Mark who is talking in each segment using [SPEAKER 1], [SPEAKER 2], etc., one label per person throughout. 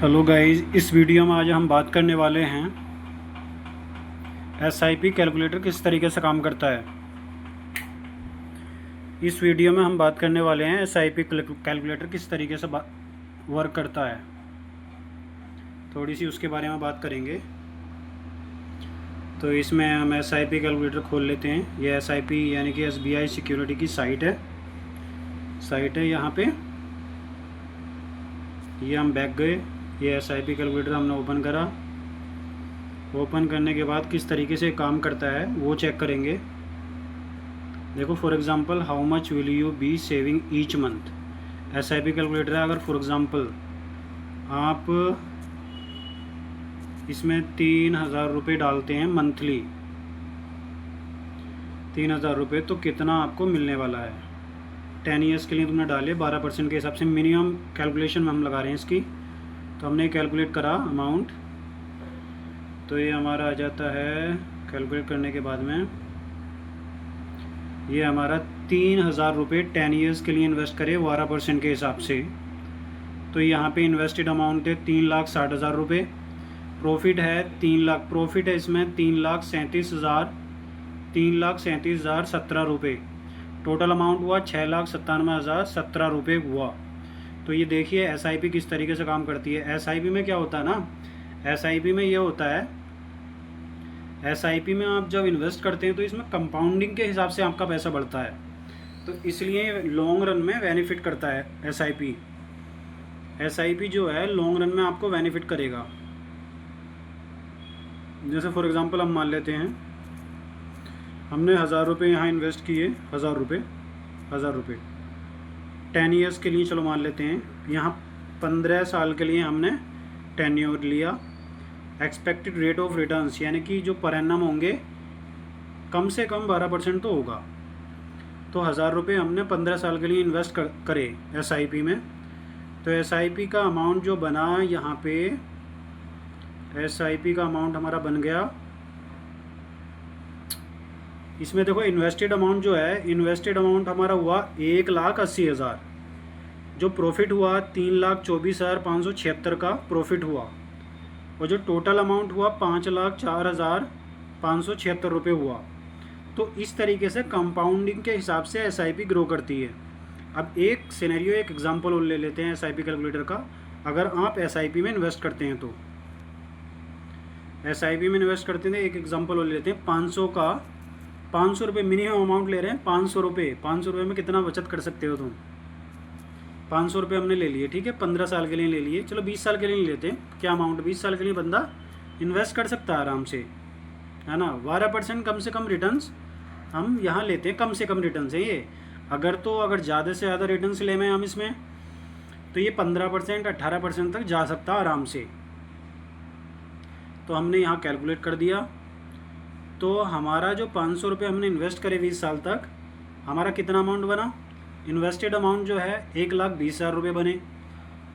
[SPEAKER 1] Hello guys, इस video में आज हम बात करने वाले हैं एसआईपी कैलकुलेटर किस तरीके से काम करता है। इस वीडियो में हम बात करने वाले हैं एसआईपी कैलकुलेटर किस तरीके से वर्क करता है, थोड़ी सी उसके बारे में बात करेंगे। तो इसमें हम एसआईपी कैलकुलेटर खोल लेते हैं। ये एसआईपी यानी कि एसबीआई सिक्योरिटी की साइट है यहाँ पे। ये हम बैक गए, ये एसआईपी कैलकुलेटर हमने ओपन करा। ओपन करने के बाद किस तरीके से काम करता है वो चेक करेंगे। देखो, for example, how much will you B saving each month. SIP calculator है। अगर फॉर एग्ज़ाम्पल आप इसमें 3,000 रुपये डालते हैं मंथली, 3,000 रुपये, तो कितना आपको मिलने वाला है। 10 ईयर्स के लिए तुमने डाले 12% के हिसाब से। मिनिमम कैलकुलेशन में हम लगा रहे हैं इसकी। तो हमने कैलकुलेट करा अमाउंट, तो ये हमारा आ जाता है। कैलकुलेट करने के बाद में ये हमारा 3,000 रुपये 10 ईयर्स के लिए इन्वेस्ट करे 12% के हिसाब से। तो यहाँ पे इन्वेस्टेड अमाउंट है 3,60,000 रुपये। प्रॉफिट है 3 लाख। प्रॉफिट है इसमें 3,37,17 रुपये। टोटल अमाउंट हुआ 6,97,017 रुपये हुआ। तो ये देखिए एसआईपी किस तरीके से काम करती है। एसआईपी में क्या होता है ना, एसआईपी में ये होता है, एसआईपी में आप जब इन्वेस्ट करते हैं तो इसमें कंपाउंडिंग के हिसाब से आपका पैसा बढ़ता है। तो इसलिए लॉन्ग रन में बेनिफिट करता है एसआईपी। एसआईपी जो है लॉन्ग रन में आपको बेनिफिट करेगा। जैसे फॉर एग्जांपल हम मान लेते हैं हमने 1,000 रुपये यहाँ इन्वेस्ट किए। 1,000 रुपये 10 ईयर्स के लिए चलो मान लेते हैं। यहाँ 15 साल के लिए हमने टेन्योर लिया। एक्सपेक्टेड रेट ऑफ रिटर्न्स यानी कि जो पर एनम होंगे कम से कम 12% तो होगा। तो 1,000 रुपये हमने 15 साल के लिए इन्वेस्ट करे एसआईपी में। तो एसआईपी का अमाउंट जो बना यहाँ पे, एसआईपी का अमाउंट हमारा बन गया। इसमें देखो इन्वेस्टेड अमाउंट जो है, इन्वेस्टेड अमाउंट हमारा हुआ 1,80,000। जो प्रॉफिट हुआ 3,24,576 का प्रॉफिट हुआ। और जो टोटल अमाउंट हुआ 5,04,576 रुपये हुआ। तो इस तरीके से कंपाउंडिंग के हिसाब से एसआईपी ग्रो करती है। अब एक सिनेरियो, एक एग्जांपल और ले लेते हैं एसआईपी कैलकुलेटर का। अगर आप एसआईपी में इन्वेस्ट करते हैं तो एसआईपी में इन्वेस्ट करते हैं, एक एग्जांपल और ले लेते हैं। 500 रुपये मिनिमम अमाउंट ले रहे हैं। 500 रुपये में कितना बचत कर सकते हो तुम। 500 रुपये हमने ले लिए, ठीक है, 15 साल के लिए ले लिए। चलो 20 साल के लिए लेते हैं। क्या अमाउंट, 20 साल के लिए बंदा इन्वेस्ट कर सकता है आराम से, है ना। 12% कम से कम रिटर्न्स हम यहाँ लेते हैं। कम से कम रिटर्न्स है ये। अगर ज़्यादा से ज़्यादा रिटर्न्स ले में हम इसमें, तो ये 15% 18% तक जा सकता है आराम से। तो हमने यहाँ कैलकुलेट कर दिया। तो हमारा जो 500 रुपये हमने इन्वेस्ट करे 20 साल तक, हमारा कितना अमाउंट बना। इन्वेस्टेड अमाउंट जो है 1,20,000 रुपये बने।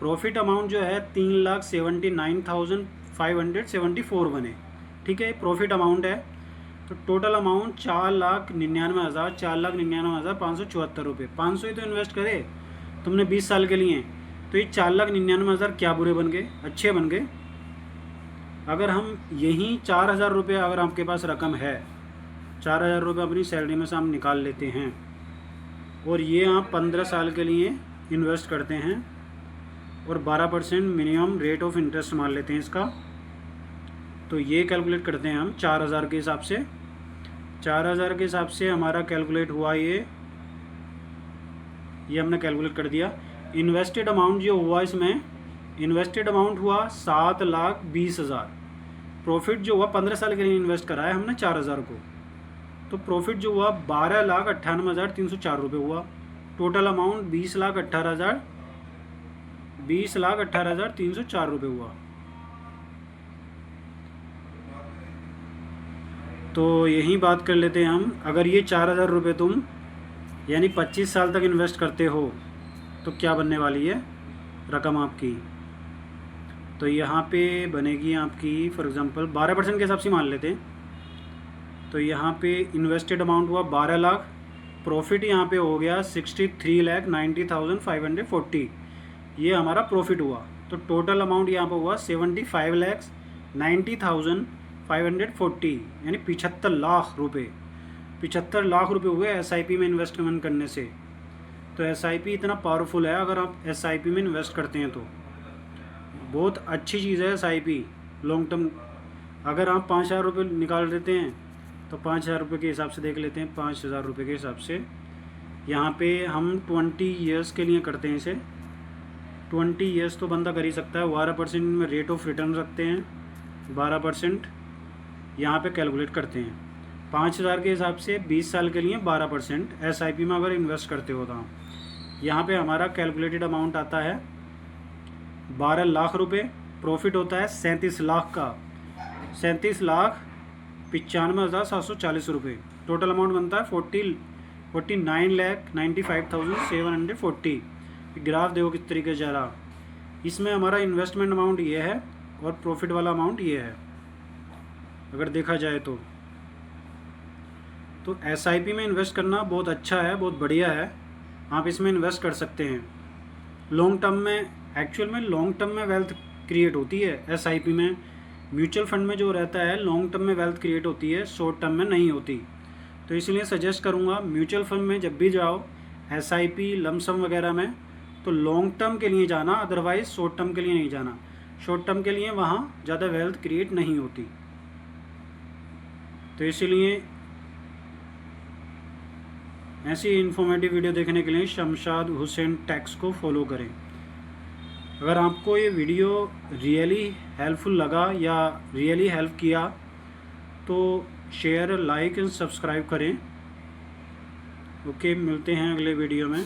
[SPEAKER 1] प्रॉफिट अमाउंट जो है 3,79,574 बने, ठीक है, प्रॉफिट अमाउंट है। तो टोटल अमाउंट 4,99,574 रुपये। 500 ही तो इन्वेस्ट करे तुमने 20 साल के लिए, तो ये 4,99,000 क्या बुरे बन गए, अच्छे बन गए। अगर हम यहीं 4,000 रुपये, अगर आपके पास रकम है, 4,000 रुपये अपनी सैलरी में से हम निकाल लेते हैं और ये आप 15 साल के लिए इन्वेस्ट करते हैं और 12% मिनिमम रेट ऑफ इंटरेस्ट मान लेते हैं इसका। तो ये कैलकुलेट करते हैं हम 4,000 के हिसाब से। 4,000 के हिसाब से हमारा कैलकुलेट हुआ ये हमने कैलकुलेट कर दिया। इन्वेस्टेड अमाउंट जो हुआ इसमें, इन्वेस्टेड अमाउंट हुआ 7,20,000। प्रॉफिट जो हुआ 15 साल के लिए इन्वेस्ट कराया हमने 4,000 को, तो प्रॉफिट जो हुआ 12,98,304 रुपये हुआ। टोटल अमाउंट 20,18,304 रुपये हुआ। तो यही बात कर लेते हैं हम। अगर ये 4,000 रुपये तुम यानी 25 साल तक इन्वेस्ट करते हो तो क्या बनने वाली है रकम आपकी। तो यहाँ पे बनेगी आपकी, फॉर एग्ज़ाम्पल 12% के हिसाब से मान लेते हैं। तो यहाँ पे इन्वेस्टेड अमाउंट हुआ 12 लाख। प्रॉफिट यहाँ पे हो गया 63,90,540। ये हमारा प्रॉफिट हुआ। तो टोटल अमाउंट यहाँ पर हुआ 75,90,540 यानी 75 लाख रुपए। 75 लाख रुपए हुए SIP में इन्वेस्टमेंट करने से। तो SIP इतना पावरफुल है, अगर आप SIP में इन्वेस्ट करते हैं तो बहुत अच्छी चीज़ है SIP लॉन्ग टर्म। अगर आप 5,000 रुपये निकाल देते हैं तो 5,000 रुपये के हिसाब से देख लेते हैं, 5,000 रुपये के हिसाब से यहाँ पे हम 20 ईयर्स के लिए करते हैं इसे। 20 ईयर्स तो बंदा कर ही सकता है। 12% में रेट ऑफ रिटर्न रखते हैं, 12% यहाँ पे कैलकुलेट करते हैं। 5,000 के हिसाब से 20 साल के लिए 12% SIP में अगर इन्वेस्ट करते हो तो यहाँ पे हमारा कैलकुलेटेड अमाउंट आता है 12 लाख रुपए। प्रॉफिट होता है 37 लाख का, 37,95,740 रुपये। टोटल अमाउंट बनता है 49,95,740। ग्राफ देखो किस तरीके से जा रहा। इसमें हमारा इन्वेस्टमेंट अमाउंट ये है और प्रॉफिट वाला अमाउंट ये है अगर देखा जाए तो। SIP में इन्वेस्ट करना बहुत अच्छा है, बहुत बढ़िया है। आप इसमें इन्वेस्ट कर सकते हैं लॉन्ग टर्म में। एक्चुअल में लॉन्ग टर्म में वेल्थ क्रिएट होती है SIP में। म्यूचुअल फंड में जो रहता है लॉन्ग टर्म में वेल्थ क्रिएट होती है, शॉर्ट टर्म में नहीं होती। तो इसलिए सजेस्ट करूँगा म्यूचुअल फंड में जब भी जाओ SIP लमसम वगैरह में तो लॉन्ग टर्म के लिए जाना, अदरवाइज़ शॉर्ट टर्म के लिए नहीं जाना। शॉर्ट टर्म के लिए वहाँ ज़्यादा वेल्थ क्रिएट नहीं होती। तो इसीलिए ऐसी इन्फॉर्मेटिव वीडियो देखने के लिए शमशाद हुसैन टेक्स को फॉलो करें। अगर आपको ये वीडियो रियली हेल्पफुल लगा या रियली हेल्प किया तो शेयर, लाइक एंड सब्सक्राइब करें। ओके, मिलते हैं अगले वीडियो में।